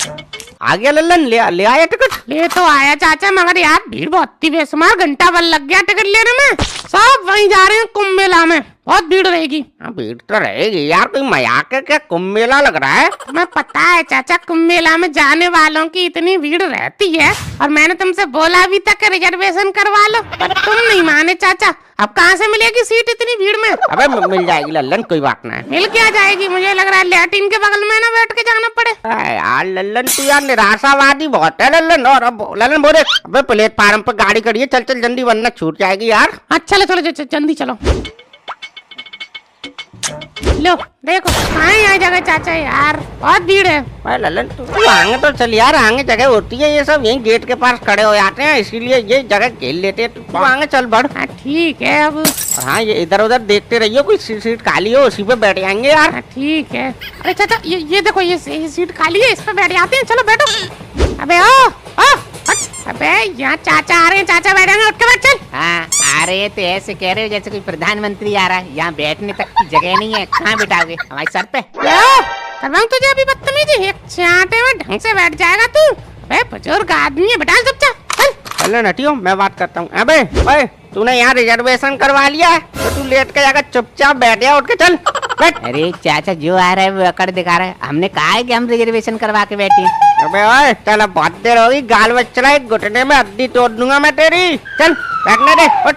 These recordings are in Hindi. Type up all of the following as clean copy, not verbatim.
आ गया लल्लन, ले आया टिकट? ले तो आया चाचा, मगर यार भीड़ बहुत थी बेशुमार, घंटा भर लग गया टिकट लेने में। सब वहीं जा रहे हैं कुंभ मेला में, बहुत भीड़ रहेगी। भीड़ तो रहेगी यार, कोई मजाक है क्या? कुंभ मेला लग रहा है। तुम्हें पता है चाचा, कुंभ मेला में जाने वालों की इतनी भीड़ रहती है, और मैंने तुमसे बोला भी था कि रिजर्वेशन करवा लो, पर तुम नहीं माने चाचा। अब कहाँ से मिलेगी सीट इतनी भीड़ में? अबे मिल जाएगी लल्लन, कोई बात नहीं। मिल क्या जाएगी? मुझे लग रहा है लैट्रिन के बगल में ना बैठ के जाना पड़े। यार लल्लन तू यार निराशावादी बहुत है लल्लन। और अब लल्लन बोले, अबे प्लेटफार्म पर गाड़ी खड़ी है, चल चल जल्दी वरना छूट जाएगी यार। चलो चलो जल्दी चलो। लो देखो कहाँ है यहाँ जगह चाचा, यार बहुत भीड़ है। भाई लल्लन तू आगे तो चल यार, आगे जगह होती है, ये सब यही गेट के पास खड़े हो जाते हैं, इसीलिए ये जगह घेर लेते हैं। तू आगे चल बढ़। हाँ ठीक है अब। हाँ ये इधर उधर देखते रहियो, कोई सीट खाली हो उसी पे बैठ जाएंगे यार। हाँ ठीक है। अरे चाचा ये देखो, ये सीट खाली है, इस पे बैठ जाते हैं, चलो बैठो। अबे अबे यहाँ चाचा आ रहे हैं, चाचा बैठेंगे, उठ के बैठ चल। हाँ आ रहे हैं तो ऐसे कह रहे हो जैसे कोई प्रधानमंत्री आ रहा है। यहाँ बैठने तक की जगह नहीं है, कहाँ बिठाओगे हमारे सर पे? करवाऊं तुझे अभी बदतमीजी, एक चाटे में ढंग से बैठ जाएगा तू। अबे बुजुर्ग आदमी है, बैठा चुपचाप चल। चलो नटियो मैं बात करता हूँ। अबे ओए तूने यहाँ रिजर्वेशन करवा लिया है तो तू लेट के जाकर चुपचाप बैठ जा, उठ के चल बैठ। अरे चाचा जो आ रहा है वो अकड़ दिखा रहा है, हमने कहा है कि हम रिजर्वेशन करवा के बैठे हैं। अबे ओए चल, अब बहुत देर होगी, गाल बच रहा है, घुटने में हड्डी तोड़ दूंगा मैं तेरी। चल बैठने दे, उठ।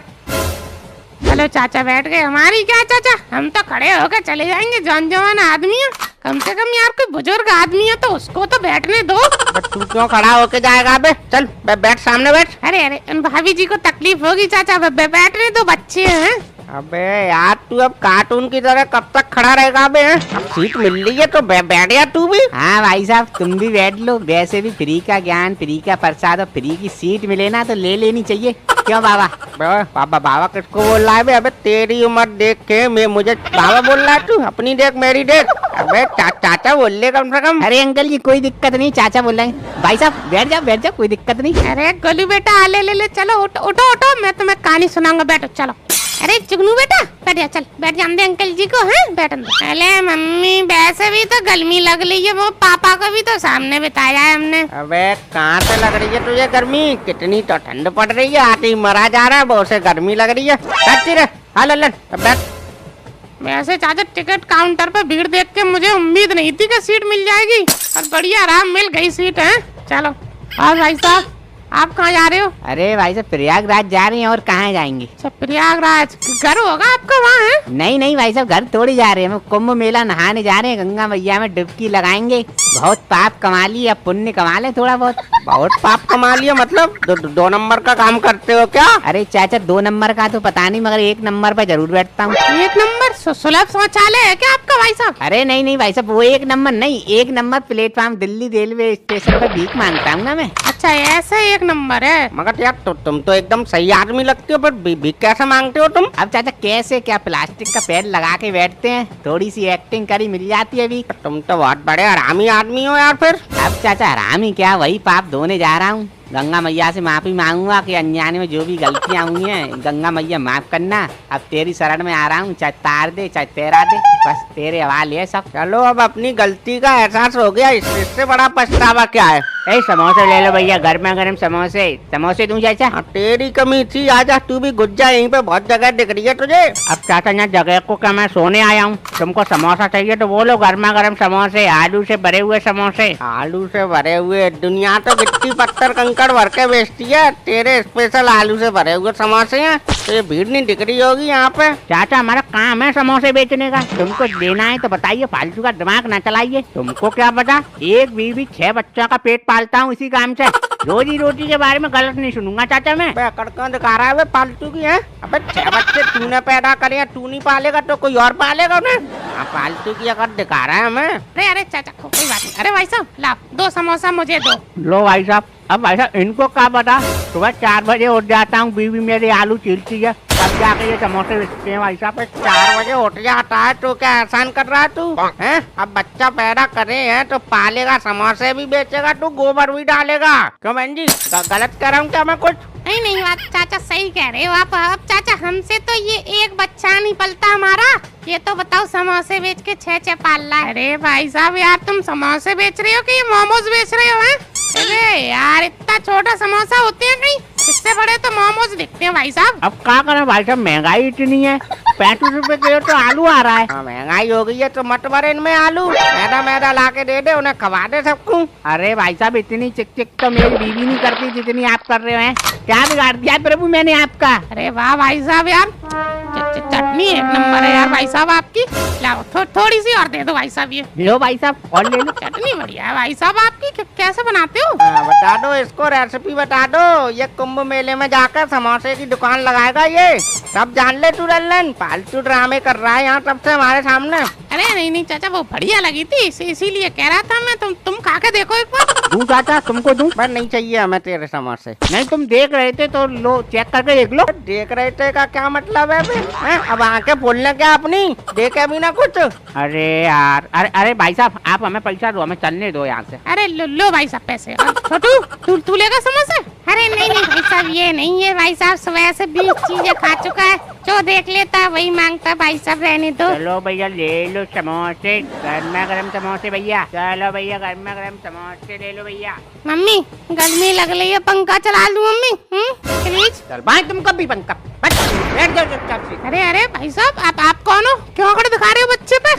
चलो चाचा बैठ गए, हमारी क्या चाचा, हम तो खड़े होकर चले जाएंगे, जौन जवान आदमी है, कम से कम यार कोई बुजुर्ग आदमी है तो उसको तो बैठने दो। तू क्यों खड़ा होके जाएगा? अबे चल बैठ, सामने बैठ। अरे उन भाभी जी को तकलीफ होगी चाचा, बैठने दो, बच्चे हैं। अबे यार तू अब कार्टून की तरह कब तक खड़ा रहेगा? अबे अब सीट मिल रही है तो बैठ जा तू भी। हाँ भाई साहब तुम भी बैठ लो, वैसे भी फ्री का ज्ञान, फ्री का प्रसाद और फ्री की सीट मिले ना तो ले लेनी चाहिए। क्यों बाबा? बाबा किसको बोल रहा है बे? अबे तेरी उम्र देख के मैं मुझे बाबा बोल रहा है तू? अपनी देख मेरी देख। अबे चाचा बोल ले कम से कम। अरे अंकल जी कोई दिक्कत नहीं, चाचा बोल रहे हैं। भाई साहब बैठ जाओ कोई दिक्कत नहीं। अरे गोलू बेटा ले चलो, उठो, मैं तुम्हें कहानी सुनाऊंगा, बैठो चलो। अरे जुगनू बेटा बैठ जा, चल बैठ जान दे अंकल जी को, हैं बैठ। अरे मम्मी वैसे भी तो गर्मी लग रही है, वो पापा को भी तो सामने बिताया है हमने। अबे कहाँ से लग रही है तुझे गर्मी? कितनी तो ठंड पड़ रही है, आते ही मरा जा रहा है, बहुत से गर्मी लग रही है। बैठती रहे। हाँ लल्लन बैठ। वैसे चाचा टिकट काउंटर पे भीड़ देख के मुझे उम्मीद नहीं थी कि सीट मिल जाएगी, और बढ़िया आराम मिल गई सीट है। चलो। और भाई साहब आप कहाँ जा रहे हो? अरे भाई साहब प्रयागराज जा रहे हैं, और कहाँ जाएंगे? अच्छा प्रयागराज, घर होगा आपका वहाँ है? नहीं भाई साहब घर थोड़ी जा रहे हैं, हम कुंभ मेला नहाने जा रहे हैं, गंगा मैया में डुबकी लगाएंगे। बहुत पाप कमा लिया, पुण्य कमा ले थोड़ा बहुत। बहुत पाप कमा लिया मतलब? दो नंबर का काम करते हो क्या? अरे चाचा 2 नंबर का तो पता नहीं, मगर 1 नंबर पर जरूर बैठता हूँ। 1 नंबर सुलभ शौचालय है क्या आपका भाई साहब? अरे नहीं भाई साहब वो 1 नंबर नहीं, 1 number platform Delhi railway station पर भीख मांगता हूँ ना मैं। अच्छा ऐसे 1 नंबर है? मगर यार तुम तो एकदम सही आदमी लगते हो, पर भीख कैसे मांगते हो तुम? अब चाचा कैसे, क्या प्लास्टिक का पैड लगा के बैठते हैं, थोड़ी सी एक्टिंग करी मिल जाती है अभी। तुम तो बहुत बड़े हरामी आदमी हो यार। फिर अब चाचा हरामी क्या, वही पाप धोने जा रहा हूँ। गंगा मैया से माफी मांगूंगा कि अनजाने में जो भी गलतियाँ हुई हैं, गंगा मैया माफ करना। अब तेरी शरण में आ रहा हूँ, चाहे तार दे चाहे तैरा दे, बस तेरे हवाले है सब। चलो अब अपनी गलती का एहसास हो गया, इससे बड़ा पछतावा क्या है? समोसे ले लो भैया, गर्मा गर्म समोसे दूं चाचा? तेरी कमी थी, आजा तू भी घुस जा, यहीं पे बहुत जगह दिख रही है तुझे। अब चाचा यहाँ जगह को क्या, मैं सोने आया हूँ, तुमको समोसा चाहिए तो बोलो, गर्मा गर्म समोसे, आलू से भरे हुए समोसे। आलू से भरे हुए? दुनिया तो गिट्टी पत्थर कंकड़ भर के बेचती है, तेरे स्पेशल आलू से भरे हुए समोसे हैं। तो ये भीड़ नहीं दिख रही होगी यहाँ पे? चाचा हमारा काम है समोसे बेचने का, तुमको देना है तो बताइए, फालतू का दिमाग ना चलाइए। तुमको क्या पता, एक बीवी 6 बच्चों का पेट पालता हूँ इसी काम से, रोजी रोटी के बारे में गलत नहीं सुनूंगा चाचा मैं। कड़कन दिखा रहा है फालतू की है? अबे 6 बच्चे तूने पैदा करे, तू नहीं पालेगा तो कोई और पालेगा उन्हें? फालतू की अगर दिखा रहा है हमें। अरे चाचा कोई बात नहीं। अरे भाई साहब लाओ 2 समोसा मुझे दो। लो भाई साहब। अब भाई साहब इनको क्या पता, सुबह 4 बजे उठ जाता हूँ, बीवी मेरी आलू छीलती है, तब जाके ये समोसे बेचते हैं भाई साहब। 4 बजे उठ जाता है तो क्या एहसान कर रहा है तू? हैं? अब बच्चा पैदा करे हैं तो पालेगा, समोसे भी बेचेगा, तू गोबर भी डालेगा। क्यों बहन जी गलत कर रहा हूँ क्या मैं कुछ? नहीं नहीं, बात चाचा सही कह रहे हो आप। अब चाचा हमसे तो ये एक बच्चा नहीं पलता हमारा, ये तो बताओ समोसे बेच के 6 पाल रहा है। अरे भाई साहब यार, तुम समोसे बेच रहे हो कि ये मोमोज बेच रहे हो हैं? अरे यार, इतना छोटा समोसा होते हैं कहीं, इससे बड़े तो मोमोज दिखते हैं भाई साहब। अब क्या करें भाई साहब, महंगाई इतनी है, 35 रुपए किलो तो आलू आ रहा है। हाँ, महंगाई हो गई है तो मत भरे इनमें आलू, मैदा मैदा ला के दे दे, उन्हें खवा दे सबको। अरे भाई साहब, इतनी चिक चिक तो मेरी बीवी नहीं करती जितनी आप कर रहे हैं। क्या बिगाड़ दिया प्रभु मैंने आपका? अरे वाह भाई साहब यार, चटनी एक नंबर है यार भाई साहब आपकी। लाओ थोड़ी सी और दे दो भाई साहब। ये लो भाई साहब और ले लो। चटनी बढ़िया है भाई साहब आपकी। कैसे बनाते हो? बता दो इसको, रेसिपी बता दो। ये कुंभ मेले में जाकर समोसे की दुकान लगाएगा ये, सब जान ले तू लल्लन। फालतू ड्रामे कर रहा है यहाँ सबसे हमारे सामने। अरे नहीं नहीं चाचा, वो बढ़िया लगी थी, इसीलिए कह रहा था मैं। तुम खा के देखो एक बार। दूं चाचा, तुमको दूं? पर नहीं चाहिए हमें तेरे समोसे। नहीं, तुम देख रहे थे तो लो, चेक करके देख लो। देख रहे थे का क्या मतलब है बे? हैं? अब आंखें खोलने क्या अपनी, देखे भी ना कुछ। अरे यार, अरे भाई साहब, आप हमें पैसा दो, हमें चलने दो यहाँ से। अरे लो भाई साहब पैसे। छोटू तू लेगा समोसे? अरे नहीं नहीं भाई साहब, ये नहीं है भाई साहब, सुबह से 20 चीजें खा चुका है, जो देख लेता वही मांगता भाई साहब, रहने दो। चलो भैया ले लो समोसे, गर्मा गर्म समोसे भैया। चलो भैया, गर्मा गर्म समोसे ले लो भैया। मम्मी गर्मी लग रही है, पंखा चला लूं मम्मी? प्लीज। चल भाई, तुम कभी पंखा बैठ जाओ चुपचाप से। अरे भाई साहब, आप कौन हो? क्यों अकड़ दिखा रहे हो बच्चे पे?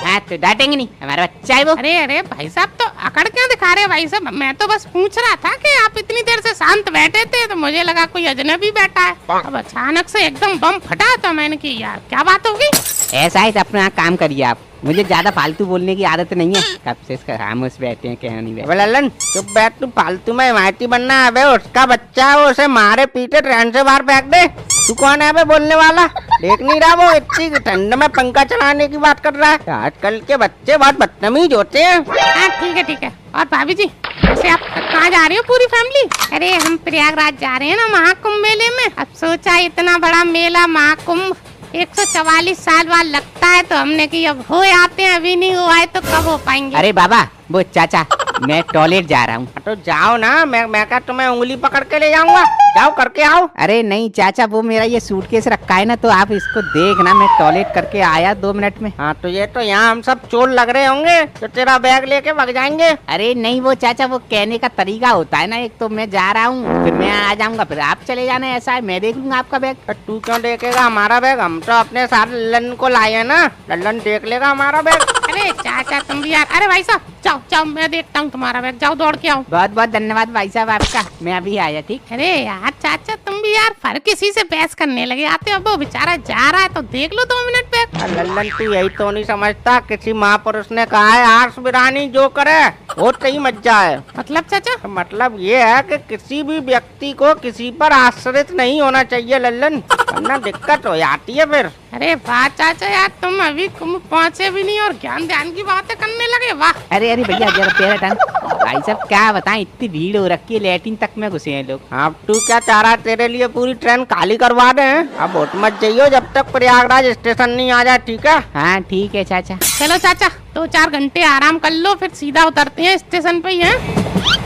हाँ तो डांटेंगे नहीं, हमारा बच्चा है वो। अरे भाई साहब, तो अकड़ क्यों दिखा रहे हो भाई साहब? मैं तो बस पूछ रहा था कि आप इतनी देर से शांत बैठे थे तो मुझे लगा कोई अजनबी बैठा है। अब अचानक से एकदम बम फटा तो मैंने की यार क्या बात होगी। ऐसा है तो अपना काम करिए आप, मुझे ज्यादा फालतू बोलने की आदत नहीं है। कब से इसका खामोश बैठे हैं, क्या नहीं बैठे। लल्लन चुप बैठ, तू फालतू में हिमायती बनना है बे। उसका बच्चा है वो, उसे मारे पीटे ट्रेन से बाहर फेंक दे। तू कौन है बे बोलने वाला? देख नहीं रहा वो इतनी ठंड में पंखा चलाने की बात कर रहा है? आजकल के बच्चे बहुत बदतमीज होते हैं। हाँ ठीक है। और भाभी जी, वैसे आप कहाँ जा रहे हो पूरी फैमिली? अरे हम प्रयागराज जा रहे हैं ना, महाकुंभ मेले में। अब सोचा इतना बड़ा मेला महाकुंभ 144 साल बाद लगता है, तो हमने की अब हो आते हैं, अभी नहीं हुआ है तो कब हो पाएंगे। अरे बाबा, वो चाचा, मैं टॉयलेट जा रहा हूँ। तो जाओ ना, मैं क्या तुम्हें उंगली पकड़ के ले जाऊंगा? जाओ करके आओ। अरे नहीं चाचा, वो मेरा ये सूटकेस रखा है ना, तो आप इसको देखना, मैं टॉयलेट करके आया 2 मिनट में। हाँ तो ये तो यहाँ हम सब चोर लग रहे होंगे तो तेरा बैग लेके भाग जाएंगे। अरे नहीं वो चाचा, वो कहने का तरीका होता है ना, एक तो मैं जा रहा हूँ, फिर मैं आ जाऊंगा, फिर आप चले जाना, ऐसा है। मैं देख लूंगा आपका बैग। तू क्यों देखेगा हमारा बैग? हम तो अपने साथ लल्लन को लाए हैं ना, लल्लन देख लेगा हमारा बैग। अरे चाचा तुम भी यार। अरे भाई साहब जाओ, मैं देखता हूँ तुम्हारा बैग, जाओ दौड़ के आओ। बहुत बहुत धन्यवाद भाई साहब आपका, मैं अभी आया। ठीक। अरे यार चाचा, तुम भी यार फर किसी से बहस करने लगे आते हो। वो बेचारा जा रहा है तो देख लो 2 मिनट बैग। लल्लन तू यही तो नहीं समझता, किसी महापुरुष ने कहा है आर्स बिरानी जो करे वो सही मत जाए। मतलब चाचा? मतलब ये है कि किसी भी व्यक्ति को किसी पर आश्रित नहीं होना चाहिए लल्लन, वरना दिक्कत हो जाती है फिर। अरे वाह चाचा यार, तुम अभी कुंभ पहुँचे भी नहीं और ज्ञान ध्यान की बातें करने लगे, वाह। अरे भैया जरा पैर हटाना। भाई साहब क्या बताएं, इतनी भीड़ हो रखी है, लैट्रिन तक में घुसे हैं लोग। अब तू क्या चाह रहा है, तेरे लिए पूरी ट्रेन खाली करवा दे? अब वोट मत जाइयो जब तक प्रयागराज स्टेशन नहीं आ जाए, ठीक है? हाँ ठीक है चाचा। चलो चाचा, 2-4 घंटे आराम कर लो, फिर सीधा उतरते हैं स्टेशन पे ही हैं।